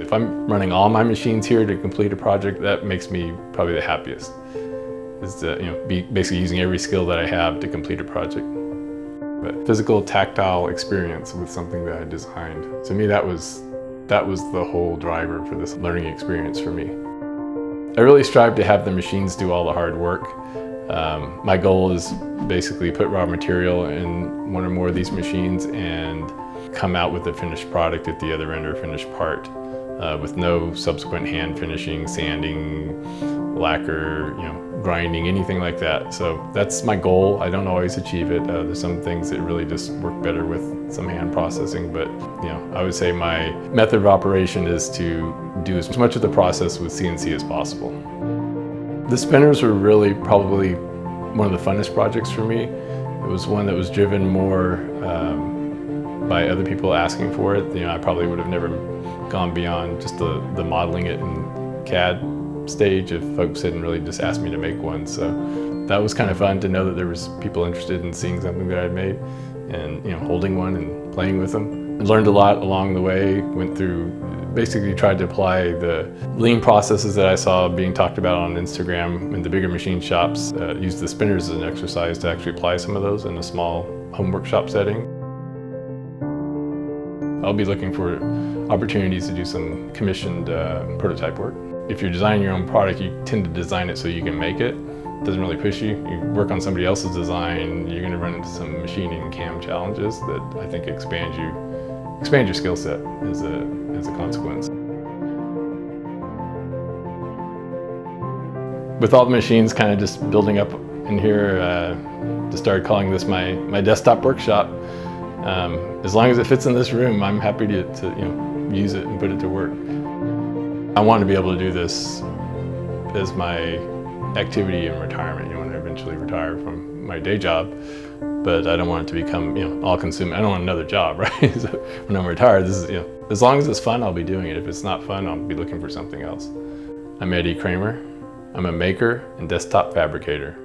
If I'm running all my machines here to complete a project, that makes me probably the happiest. Is to be basically using every skill that I have to complete a project. But physical, tactile experience with something that I designed. To me, that was the whole driver for this learning experience for me. I really strive to have the machines do all the hard work. My goal is basically put raw material in one or more of these machines and come out with a finished product at the other end, or finished part, with no subsequent hand finishing, sanding, lacquer, grinding, anything like that. So that's my goal. I don't always achieve it. There's some things that really just work better with some hand processing, but I would say my method of operation is to do as much of the process with CNC as possible. The spinners were really probably one of the funnest projects for me. It was one that was driven more by other people asking for it. I probably would have never gone beyond just the modeling it in CAD stage if folks hadn't really just asked me to make one. So that was kind of fun to know that there was people interested in seeing something that I'd made, and holding one and playing with them. I learned a lot along the way. Went through, basically tried to apply the lean processes that I saw being talked about on Instagram in the bigger machine shops. Used the spinners as an exercise to actually apply some of those in a small home workshop setting. I'll be looking for opportunities to do some commissioned prototype work. If you're designing your own product, you tend to design it so you can make it. It doesn't really push you. You work on somebody else's design, you're going to run into some machining and cam challenges that I think expand your skill set as a consequence. With all the machines kind of just building up in here, just started calling this my desktop workshop. As long as it fits in this room, I'm happy to use it and put it to work. I want to be able to do this as my activity in retirement, when I eventually retire from my day job. But I don't want it to become, all-consuming. I don't want another job, right? So when I'm retired, this is, as long as it's fun, I'll be doing it. If it's not fun, I'll be looking for something else. I'm Eddie Kramer. I'm a maker and desktop fabricator.